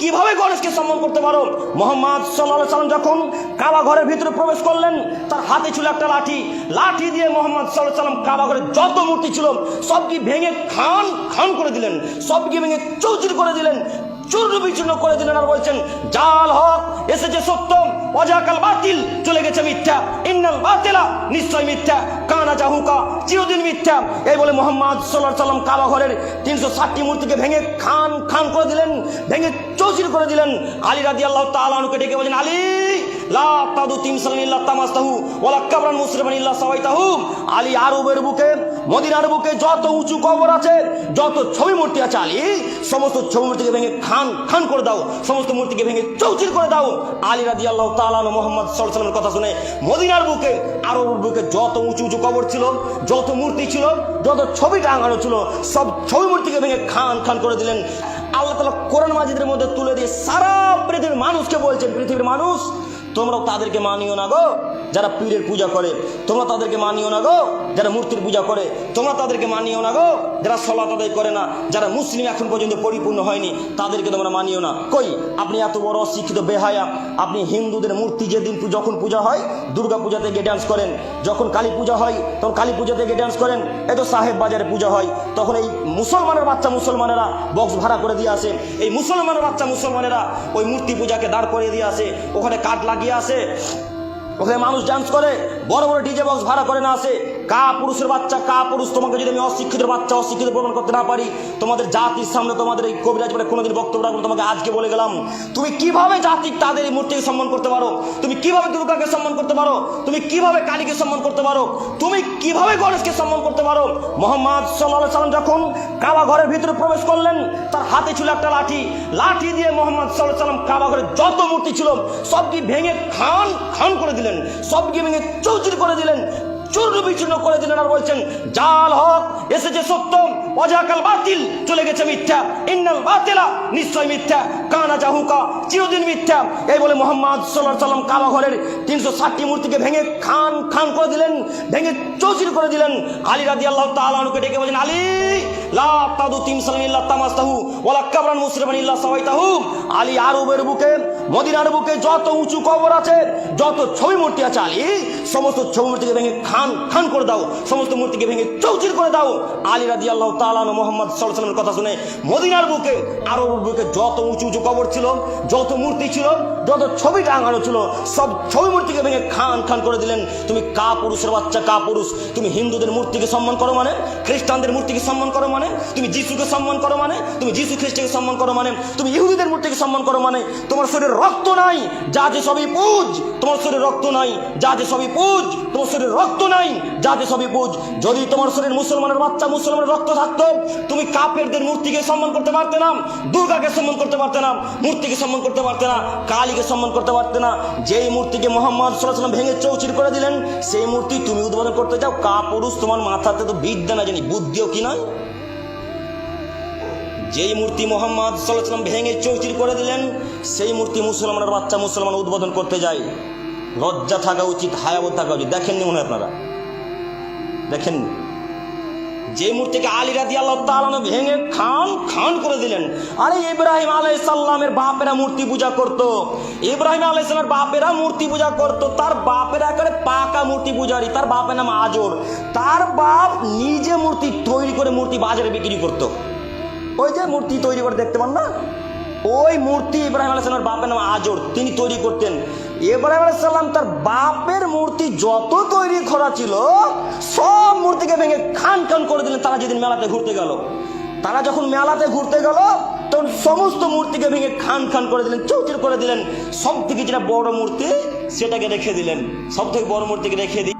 কিভাবে গণেশকে সম্মান করতে পারো? মুহাম্মদ সাল্লাল্লাহু আলাইহি সাল্লাম যখন কাবা ঘরের ভিতরে প্রবেশ করলেন, তার হাতে ছিল একটা লাঠি দিয়ে মুহাম্মদ সাল্লাল্লাহু আলাইহি সাল্লাম কাবা ঘরের যত মূর্তি ছিল সবকে ভেঙে খান খান করে দিলেন, সবকে ভেঙে চৌচির করে দিলেন, চূর্ণ বিচূর্ণ করে দিলেন। আর বলছেন, জাল হক এসেছে সত্য, ওয়াজাকাল বাতিল চলে গেছে মিথ্যা, ইন্নাল বাতিলা নিশ্চয় মিথ্যা, কানা জাহুকা চিরদিন মিথ্যা। এই বলে মুহাম্মদ সাল্লাল্লাহু আলাইহি সাল্লাম কাবা ঘরের 360টি মূর্তিকে ভেঙে খান খান করে দিলেন, ভেঙে চৌচির করে দিলেন। আলী রাদিয়াল্লাহু তাআলা আনহুকে ডেকে বলেন, আলী লা তাদু তিমসালান ইল্লা তামাসতাহু ওয়ালা কাবরান মুসরিমান ইল্লা সাওয়াইতাহু। আলী, আরবের বুকে, মদিনার বুকে যত উঁচু কবর আছে, যত ছবি মূর্তি আছে, আলী সমস্ত ছবি মূর্তিকে ভেঙে খান খান করে দাও, সমস্ত মূর্তিকে ভেঙে চৌচির করে দাও। আলী রাদিয়াল্লাহু তাআলা আনহু মুহাম্মদ সাল্লাল্লাহু আলাইহি সাল্লামের কথা শুনে মদিনার বুকে, আরবের বুকে যত উঁচু উঁচু কবর ছিল, যত মূর্তি ছিল, যত ছবি টাঙানো ছিল, সব ছবি মূর্তিকে ভেঙে খান খান করে দিলেন। আল্লাহ তাআলা কোরআন মাজিদের মধ্যে তুলে দিয়ে সারা পৃথিবীর মানুষকে বলছেন, পৃথিবীর মানুষ তোমরাও তাদেরকে মানিও না গো যারা পীরের পূজা করে, তোমরা তাদেরকে মানিও না গো যারা মূর্তির পূজা করে, তোমরা তাদেরকে মানিও না গো যারা সালাত আদায় করে না, যারা মুসলিম এখন পর্যন্ত পরিপূর্ণ হয়নি, তাদেরকে তোমরা মানিও না। কই আপনি এত বড় অশিক্ষিত বেহায়া, আপনি হিন্দুদের মূর্তি যেদিন যখন পূজা হয় দুর্গা পূজাতে গিয়ে ড্যান্স করেন, যখন কালী পূজা হয় তখন কালী পূজাতে গিয়ে ড্যান্স করেন, এই তো সাহেব বাজারে পূজা হয় তখন এই মুসলমানের বাচ্চা মুসলমানেরা বক্স ভাড়া করে দিয়ে আসে, এই মুসলমানের বাচ্চা মুসলমানেরা ওই মূর্তি পূজাকে দাঁড় করিয়ে দিয়ে আসে, ওখানে কাঠ লাগিয়ে আসে, ওখানে মানুষ ডান্স করে, বড় বড় ডিজে বক্স ভাড়া করে না আসে। কা পুরুষের বাচ্চা, কা পুরুষ, তোমাকে যদি আমি অশিক্ষিত বাচ্চা অশিক্ষিত প্রমাণ করতে না পারি, তোমাদের জাতির সামনে তোমাদের এই কবিরাজ বলে কোনোদিন বক্তব্য রাখবো, তোমাকে আজকে বলে গেলাম, তুমি কিভাবে জাতি তাদের এই মূর্তিকে সম্মান করতে পারো, তুমি কিভাবে দুর্গাকে সম্মান করতে পারো, তুমি কিভাবে কালীকে সম্মান করতে পারো, তুমি কিভাবে গণেশকে সম্মান করতে পারো? মুহাম্মদ সাল্লাল্লাহু আলাইহি সাল্লাম যখন কাবা ঘরের ভিতরে প্রবেশ করলেন, তার হাতে ছিল একটা লাঠি দিয়ে মুহাম্মদ সাল্লাল্লাহু আলাইহি সাল্লাম কাবা ঘরের যত মূর্তি ছিল সবকে ভেঙে খান খান করে দিলেন, সবকে ভেঙে চৌচির করে দিলেন, চূর্ণ বিচূর্ণ করে দিলেন। আর বলছেন, জাল হক এসেছে সত্য, ওয়াজাকাল বাতিল চলে গেছে মিথ্যা, ইন্নাল বাতিলা নিশ্চয় মিথ্যা, কানা জাহুকা চিরদিন মিথ্যা। এই বলে মুহাম্মদ সাল্লাল্লাহু আলাইহি সাল্লাম কাবা ঘরের 360টি মূর্তিকে ভেঙে খান খান করে দিলেন, ভেঙে চৌচির করে দিলেন। আলী রাদিয়াল্লাহু তাআলা আনহুকে ডেকে বলেন, আলী লা তাদু তিমসালান ইল্লা তামাসতাহু ওয়ালা কাবরান মুসরিমান ইল্লা সাওয়াইতাহু। আলী, আরবের বুকে, মদিনার বুকে যত উঁচু কবর আছে, যত ছবি মূর্তি আছে, আলী সমস্ত ছবি মূর্তিকে ভেঙে খান খান করে দাও, সমস্ত মূর্তিকে ভেঙে চৌচির করে দাও। আলী রাদিয়াল্লাহু তাআলা আনহু মুহাম্মদ সাল্লাল্লাহু আলাইহি সাল্লামের কথা শুনে মদিনার বুকে, আরবের বুকে যত উঁচু উঁচু কবর ছিল, যত মূর্তি ছিল, যত ছবি টাঙানো ছিল, সব ছবি মূর্তিকে ভেঙে খান খান করে দিলেন। তুমি কা পুরুষের বাচ্চা, কা পুরুষ, তুমি হিন্দুদের মূর্তিকে সম্মান করো মানে, খ্রিস্টানদের মূর্তিকে সম্মান করো মানে, তুমি যিশুকে সম্মান করো মানে, তুমি যিশু খ্রিস্টকে সম্মান করো মানে, তুমি ইহুদিদের মূর্তিকে সম্মান করো মানে, তোমার শরীরে রক্ত নাই যা যে সবই পূজ, তোমার শরীরে রক্ত নাই যা যে সবই পূজ, তোমার শরীরে রক্ত নাই যা যে সবই পূজ। যদি তোমার শরীর মুসলমানের বাচ্চা মুসলমানের রক্ত থাকতো, তুমি কাফেরদের মূর্তিকে সম্মান করতে পারতে না, দুর্গাকে সম্মান করতে পারতে না, মূর্তিকে সম্মান করতে পারতে না, কালীকে সম্মান করতে পারতে না। যেই মূর্তিকে মুহাম্মদ সাল্লাল্লাহু আলাইহি সাল্লাম ভেঙে চৌচির করে দিলেন, সেই মূর্তি তুমি উদ্বোধন করতে চাও? কা পুরুষ, তোমার মাথাতে তো বিদ্যা না জানি বুদ্ধিও কি নয়। যেই মূর্তি মুহাম্মদ সাল্লাল্লাহু আলাইহি সাল্লাম ভেঙে চৌচির করে দিলেন, সেই মূর্তি মুসলমানের বাচ্চা মুসলমান উদ্বোধন করতে যায়। লজ্জা থাকা উচিত, হায়াবোধ থাকা উচিত। দেখেননি মনে হয় আপনারা? দেখেননি? যে মূর্তিকে আলী রাদিয়াল্লাহু তাআলা আনহু ভেঙে খান খান করে দিলেন। আরে ইব্রাহিম আলাইহিস সালামের বাপেরা মূর্তি পূজা করত, ইব্রাহিম আলাইহিস সালামের বাপেরা মূর্তি পূজা করত, তার বাপেরা করে পাকা মূর্তি পূজারি, তার বাপের নাম আজর, তার বাপ নিজে মূর্তি তৈরি করে মূর্তি বাজারে বিক্রি করত। ওই যে মূর্তি তৈরি করে দেখতে পান না, ওই মূর্তি ইব্রাহিম আলাইহিস সালামের বাপের নাম আজর, তিনি তৈরি করতেন। ইব্রাহিম আলাইহিস সালাম তার বাপের মূর্তি যত তৈরি করা ছিল সব মূর্তিকে ভেঙে খান খান করে দিলেন। তারা যেদিন মেলাতে ঘুরতে গেল, তারা যখন মেলাতে ঘুরতে গেল তখন সমস্ত মূর্তিকে ভেঙে খান খান করে দিলেন, চৌচির করে দিলেন। সব থেকে যেটা বড় মূর্তি সেটাকে রেখে দিলেন, সব থেকে বড় মূর্তিকে রেখে দিয়ে